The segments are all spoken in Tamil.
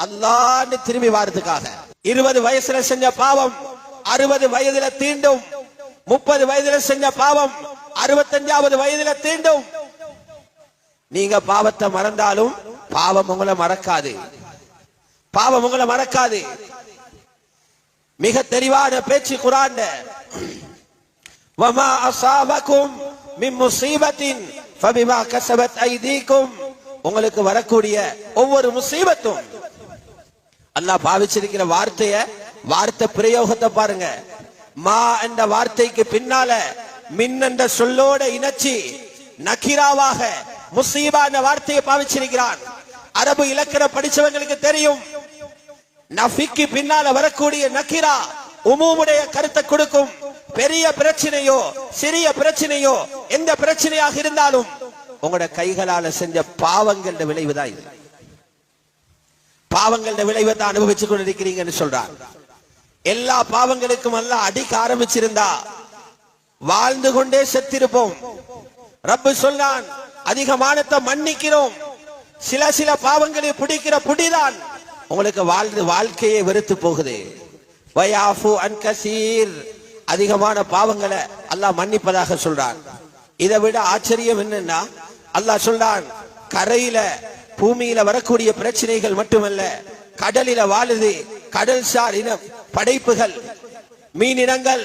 அல்லாஹ்னு திரும்பி வாரதுக்காக. 20 வயசுல செஞ்ச பாவம் 60 வயதுல தீண்டும், 30 வயதுல செஞ்ச பாவம் 65வது வயதுல தீண்டும். நீங்க பாவத்தை மறந்தாலும் பாவம் உங்களை மறக்காது, பாவம் உங்களை மறக்காது. மிக தெளிவான பேச்சு குர்ஆன்ல, வமா அஸாபகும் மின் முஸீபத்தின் ஃபபிமா கஸபத் ஐதீகும், உங்களுக்கு வரக்கூடிய ஒவ்வொரு முசீபத்தும் அல்லாஹ் பாவிச்சிருக்கிற வார்த்தை பிரயோகத்தை பாருங்க. மா என்ற வார்த்தைக்கு பின்னால மின் என்ற சொல்லோட இணைச்சி நக்கிராவாக முசீபா என்ற வார்த்தையை பாவிச்சிருக்கிறான். அரபு இலக்கண படிச்சவங்களுக்கு தெரியும், நஃபிக்கு பின்னால வரக்கூடிய நக்கிரா உமூமுடைய கருத்தை கொடுக்கும். பெரிய பிரச்சனையோ சிறிய பிரச்சனையோ எந்த பிரச்சனையாக இருந்தாலும் உங்களோட கைகளால செஞ்ச பாவங்கள விளைவுதான் இது. பாவங்கள விளைவை தான் அனுபவிச்சு கொண்டிருக்கிறீங்கன்னு சொல்றான். எல்லா பாவங்களுக்கும் அல்லாஹ் அடிக்க ஆரம்பிச்சிருந்தா வாழ்ந்து கொண்டே செத்திருப்போம். ரப்பு சொல்றான், அதிகமானத்தை மன்னிக்கிறோம், சில பாவங்களை பிடிக்கிற புடிதான் உங்களுக்கு வாழ்க்கையை வெறுத்து போகுது. வயாஃபு அன் கஸீர், அதிகமான பாவங்களை அல்லாஹ் மன்னிப்பதாக சொல்றான். இதை விட ஆச்சரியம் என்னன்னா, அல்லாஹ் சொல்றான், கரையில பூமியில வரக்கூடிய பிரச்சனைகள் மட்டுமல்ல, கடலில வாழுது கடல் சார் இன படைப்புகள், மீனினங்கள்,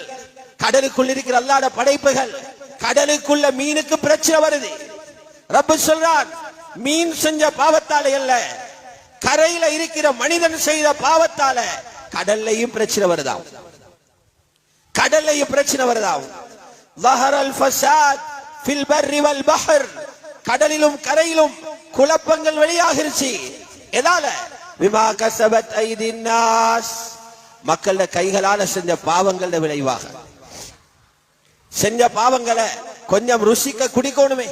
கடலுக்குள் இருக்கிற அல்லாஹ்வுடைய படைப்புகள், கடலுக்குள்ள மீனுக்கு பிரச்சனை வருது. ரப்பு சொல்றான், மீன் செஞ்ச பாவத்தால அல்ல, கரையில இருக்கிற மனிதன் செய்த பாவத்தால கடல்லையும் பிரச்சனை வருதாம், கடல்லையும் பிரச்சனை வருதாம். ظهرல் ஃபஸாத் ஃபில் பர்ரி வல் பஹர், கடலிலும் கரையிலும் குழப்பங்கள் வெளியாகிருச்சு. எதால? பிமா கஸபத் ஐதின் நாஸ், மக்கள கைகளால செஞ்ச பாவங்கள விளைவாக. செஞ்ச பாவங்களை கொஞ்சம் ருசிக்க குடிக்கணுமே,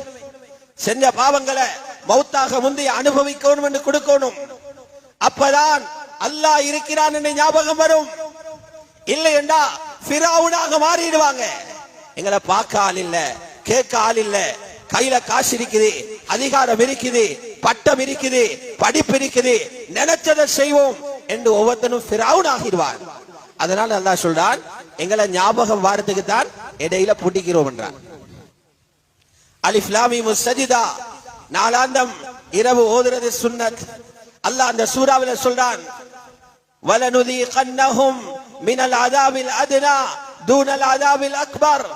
செஞ்ச பாவங்களை மௌத்தாக முந்தைய அனுபவிக்கணும் என்று கொடுக்கணும். அப்பதான் அல்லாஹ் இருக்கிறான் என்று ஞாபகம் வரும். இல்லை என்றா ஃபிரௌனாக மாறிடுவாங்க. எங்களை பார்க்க ஆள் இல்ல, கேட்க ஆள் இல்ல, கையில காசு இருக்குது, அதிகாரம் இருக்குது, பட்டம் இருக்குது, படிப்பு இருக்குது, நினைச்சதை செய்வோம் என்று ஒவ்வொருத்தனும் ஃபிரௌன் ஆகிடுவான். அதனால அல்லாஹ் சொல்றான், எங்களை ஞாபகம் வாரத்துக்கு தான் இடையில புடிக்கிறோம் என்றான். அலிஃப் லாம் மீம் சஜிதா, நாலாந்தம் இரவு ஓதுறது சுன்னத். அல்லாஹ் அந்த சூராவில சொல்றான், வலனுதீகன்னஹும் மினல் அஸாபில் அத்னா தூனல் அஸாபில் அக்பர்,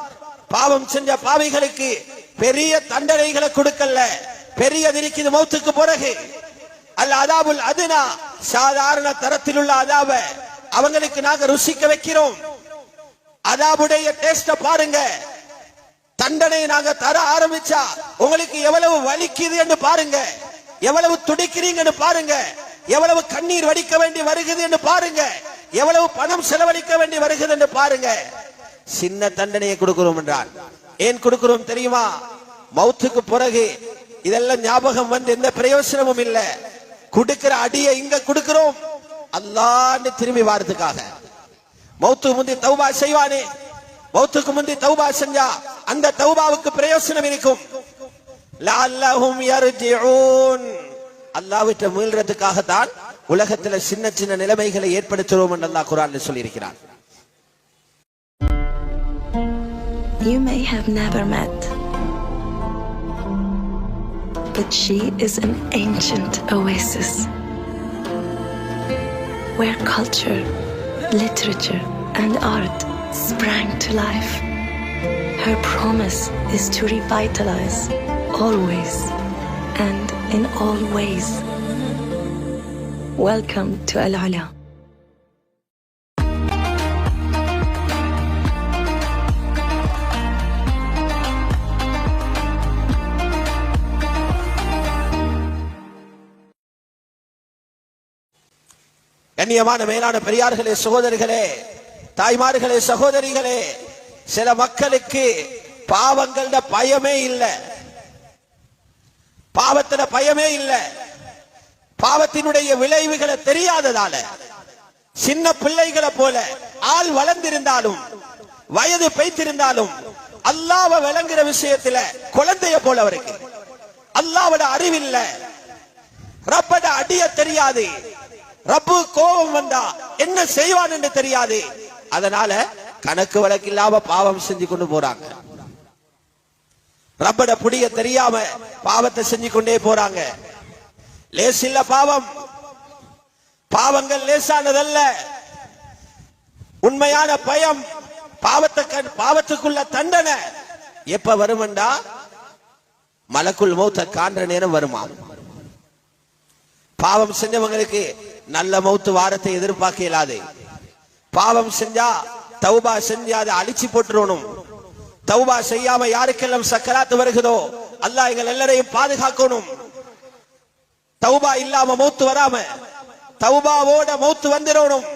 பாவம் செஞ்ச பாவிகளுக்கு பெரிய தண்டனைகளை கொடுக்கல, பெரியது இருக்குது மௌத்துக்கு பிறகு. அல் அஸாபுல் அத்னா, சாதாரண தரத்தில் உள்ள அஸாப அவங்களுக்கு நாங்க ருசிக்க வைக்கிறோம். அஸாபுடைய டேஸ்ட பாருங்க, தண்டனை நாங்க தர ஆரம்பிச்சா உங்களுக்கு எவ்வளவு வலிக்குது என்று பாருங்க, எவ்வளவு துடிக்கிறீங்கன்னு பாருங்க, எவ்வளவு கண்ணீர் வடிக்க வேண்டி வருகிறது என்று பாருங்க, எவ்வளவு பணம் செலவழிக்க வேண்டி வருகிறது என்று பாருங்க. சின்ன தண்டனையை கொடுக்கிறோம் என்றால் ஏன் கொடுக்கிறோம் தெரியுமா? மௌத்துக்கு பிறகு இதெல்லாம் ஞாபகம் வந்து எந்த பிரயோசனமும் இல்ல. கொடுக்கிற அடியை இங்க கொடுக்கிறோம் அல்லாஹ்னு திரும்பி வாரதுக்காக. மௌத்து முந்தி தௌபா செய்வானே, மௌத்துக்கு முந்தி தௌபா செஞ்சா அந்த தௌபாவுக்கு பிரயோசனம் இருக்கும். லஅல்லஹும் யர்ஜிஊன், அல்லாஹ்விட்ட மீள்றதுக்காக தான் உலகத்துல சின்ன சின்ன நிலைமைகளை ஏற்படுத்துறோம் என்று அல்லாஹ் குர்ஆன்ல சொல்லி இருக்கிறான். You may have never met, but she is an ancient oasis where culture, literature, and art sprang to life. Her promise is to revitalize always and in all ways. Welcome to Al-Ula. கண்ணியமான மேலான பெரியார்களே, சகோதரிகளே, தாய்மார்களே, சகோதரிகளே, சில மக்களுக்கு பாவங்கள பயமே இல்லை, பாவத்துல பயமே இல்லை. பாவத்தினுடைய விளைவுகளை தெரியாததால சின்ன பிள்ளைகளை போல ஆள் வளர்ந்திருந்தாலும் வயது பைத்திருந்தாலும் அல்லாஹ்வை விளங்குற விஷயத்துல குழந்தைய போல அவருக்கு அல்லாஹ்வோட அறிவில்லை, ரப்பட அடிய தெரியாது, ரப்பு கோபம் வந்தா என்ன செய்வான் என்று தெரியாது. அதனால கணக்கு வழக்கு இல்லாம பாவம் செஞ்சு கொண்டு போறாங்க. ரப்பட புடிய தெரியாம பாவத்தை செஞ்சு கொண்டே போறாங்க. லேசில்ல பாவம். பாவங்கள் லேசானதல்ல. உண்மையான பயம் பாவத்துக்குள்ள தண்டனை எப்ப வருமெண்டா மலக்குள் மௌத்த காண்ற நேரம் வருமா. பாவம் செஞ்சவங்களுக்கு நல்ல மௌத்து வாரத்தை எதிர்பார்க்க இயலாது. பாவம் செஞ்சா தௌபா செஞ்சு அதை அழிச்சு போட்டுறணும். தௌபா செய்யாம யாருக்கெல்லாம் சக்கராத்து வருகிறதோ அல்லாஹ் எங்கள் எல்லாரையும் பாதுகாக்கணும். தௌபா இல்லாம மௌத்து வராம தௌபாவோட மௌத்து வந்துடணும்.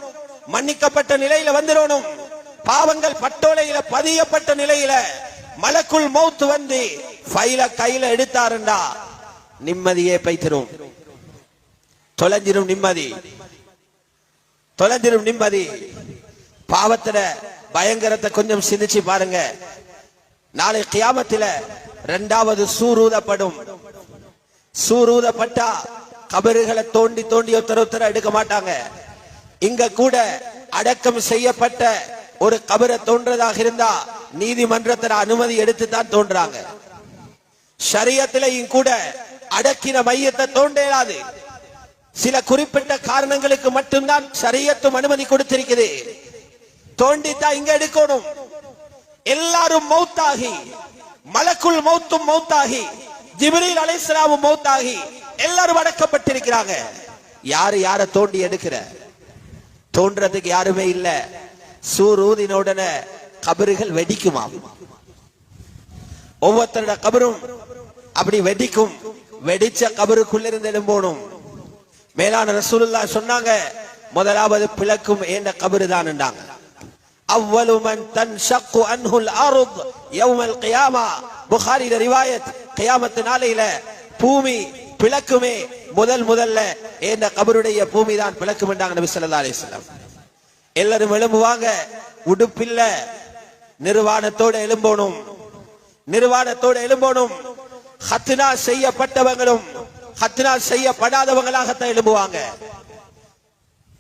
மன்னிக்கப்பட்ட நிலையில வந்துடணும். பாவங்கள் பட்டோலையில பதியப்பட்ட நிலையில மலக்குள் மௌத்து வந்து ஃபைல கையில எடுத்தாருண்டா நிம்மதியே பைத்திரும். தொலைஞ்சிரும் நிம்மதி. தொலைஞ்சிரும் நிம்மதி. பாவத்துல பயங்கரத்தை கொஞ்சம் சிந்திச்சு பாருங்க. நாளை கியாமத்தில இரண்டாவது சூரூதப்படும். சூரூதப்பட்டா கபறுகளை தோண்டி தோண்டி ஒருத்தர எடுக்க மாட்டாங்க. இங்க கூட அடக்கம் செய்யப்பட்ட ஒரு கபரை தோன்றதாக இருந்தா நீதிமன்றத்தில் அனுமதி எடுத்து தான் தோன்றாங்க. ஷரியத்திலையும் கூட அடக்கின மையத்தை தோண்டேலாது. சில குறிப்பிட்ட காரணங்களுக்கு மட்டும்தான் ஷரியத்தும் அனுமதி கொடுத்திருக்குது. தோண்டித்தான் இங்க எடுக்கணும். எல்லாரும் மௌத்தாகி மலக்குள் மௌத்தும் மௌத்தாகி ஜிப்ரீல் அலைஹிஸ்ஸலாமும் மௌத்தாகி எல்லாரும் அடக்கப்பட்டிருக்கிறாங்க. யாரு யார தோண்டி எடுக்கிற? தோன்றதுக்கு யாருமே இல்ல. சூரூதின உடனே கபறுகள் வெடிக்குமா? ஒவ்வொருத்தரோட கபரும் அப்படி வெடிக்கும். வெடிச்ச கபருக்குள்ள இருந்து எழும்போனும். மேலான ரசூலுல்லாஹ் சொன்னாங்க, முதலாவது பிளக்கும் ஏண்ட கபரு தான் என்றாங்க. அவ்வலு மன் தன்ஷக்கு அன்ஹுல் அர்த் யௌமல் கியாமா. புகாரில ரிவாயத். கியாமத் நாளையில பூமி பிளக்குமே முதல்ல ஏண்ட கபருடைய பூமி தான் பிளக்கும் என்றாங்க நபி ஸல்லல்லாஹு அலைஹி வஸல்லம். எல்லாரும் எழும்புவாங்க. உடுப்பில்ல, நிர்வாணத்தோட எழும்போனும். நிர்வாணத்தோட எழும்போனும். ஹத்னா செய்யப்பட்டவங்களும் ஹத்னா செய்யப்படாதவங்களாகத்தான் எழும்புவாங்க.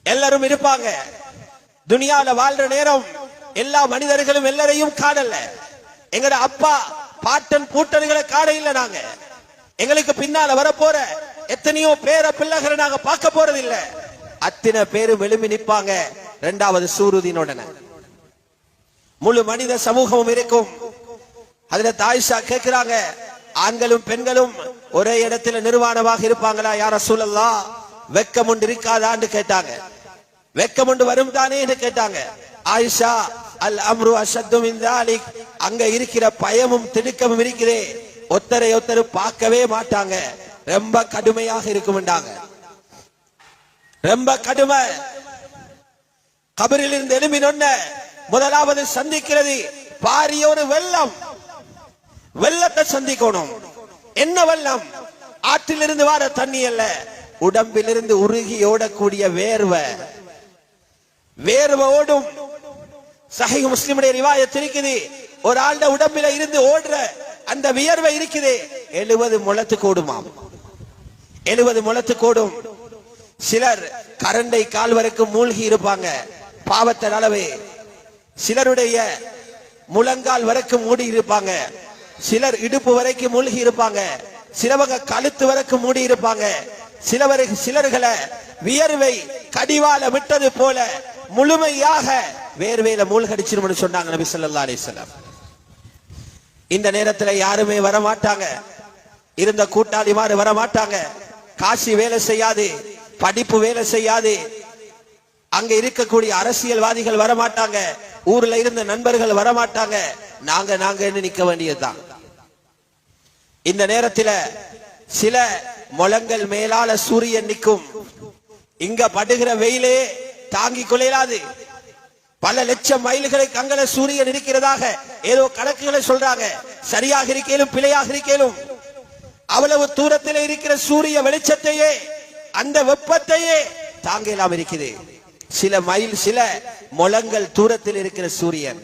எல்லாரும் இருப்பாங்க. துனியால வாழ்ற நேரம் எல்லா மனிதர்களும் எல்லாரையும் காணல. எங்கட அப்பா பாட்டன் பூட்டன்களை காண இல்ல. நாங்க எங்களுக்கு பின்னால வரப்போற எத்தனையோ பேர பிள்ளைகளை நாங்க பார்க்க போறது இல்ல. அத்தனை பேரும் எழும்பி நிற்பாங்க. இரண்டாவது சூருதினுடன முழு மனித சமூகமும் இருக்கும். ஹஜ்ரத் ஆயிஷா கேட்கிறாங்க, ஆண்களும் பெண்களும் ஒரே இடத்துல நிர்வாணமாக இருப்பாங்களா யா ரசூலல்லாஹ்? வெக்கம் உண்டு இருக்காதான்னு கேட்டாங்க. வெக்கம் உண்டு வரும் தானே என்று கேட்டாங்க. ஆயிஷா, அல் அம்ரு அஷத்து மின் தாலிக். அங்க இருக்கிற பயமும் திடுக்கமும் இருக்கிறே, ஒத்தரை ஒத்தரு பார்க்கவே மாட்டாங்க. ரொம்ப கடுமையாக இருக்கும்ண்டாங்க. ரொம்ப கடுமை. கபரில் இருந்து எழும்பினொன்ன முதலாவது சந்திக்கிறது பாரிய ஒரு வெள்ளம். வெள்ளத்தை சந்திக்கணும். என்ன வெள்ளம்? ஆற்றிலிருந்து வர தண்ணி அல்ல, உடம்பிலிருந்து உருகி ஓடக்கூடிய வேர்வை. வேர்வை ஓடும். சஹீஹ் முஸ்லிமுடைய ரிவாயத் இருக்குது, ஒரு ஆளுடைய உடம்பில இருந்து ஓடுற அந்த வியர்வை இருக்குது 70 முழத்துக்கு ஓடுமாம். 70 முழத்துக்கு ஓடும். சிலர் கரண்டை கால் வரைக்கும் மூழ்கி இருப்பாங்க பாவத்தின் அளவு. சிலருடைய முழங்கால் வரைக்கும் மூடி இருப்பாங்க. சிலர் இடுப்பு வரைக்கும் மூழ்கி இருப்பாங்க. சிலவங்க கழுத்து வரைக்கும் மூடி இருப்பாங்க. சிலர்களை வியர்வை கடிவால விட்டது போல முழுமையாக வேர்வையில மூழ்கடிச்சிரும்னு சொன்னாங்க நபி ஸல்லல்லாஹு அலைஹி வஸல்லம். இந்த நேரத்தில் யாருமே வர மாட்டாங்க. இருந்த கூட்டாளிமாறு வர மாட்டாங்க. காசி வேலை செய்யாது, படிப்பு வேலை செய்யாது. அங்க இருக்கக்கூடிய அரசியல்வாதிகள் வரமாட்டாங்க. ஊர்ல இருந்த நண்பர்கள் வரமாட்டாங்க. நாங்க நிக்க வேண்டியதுதான். இந்த நேரத்தில் சில முழங்கள் மேலால சூரியன் நிற்கும். இங்க படுகிற வெயிலே தாங்கிக் கொள்ளாது. பல லட்சம் மைல்களுக்கு அங்கல சூரியன் இருக்கிறதாக ஏதோ கணக்குகளை சொல்றாங்க. சரியாக இருக்கேனும் பிழையாக இருக்கேனும் அவ்வளவு தூரத்தில் இருக்கிற சூரிய வெளிச்சத்தையே அந்த வெப்பத்தையே தாங்க இல்லாம இருக்குது. சில மைல் சில முழங்கள் தூரத்தில் இருக்கிற சூரியன்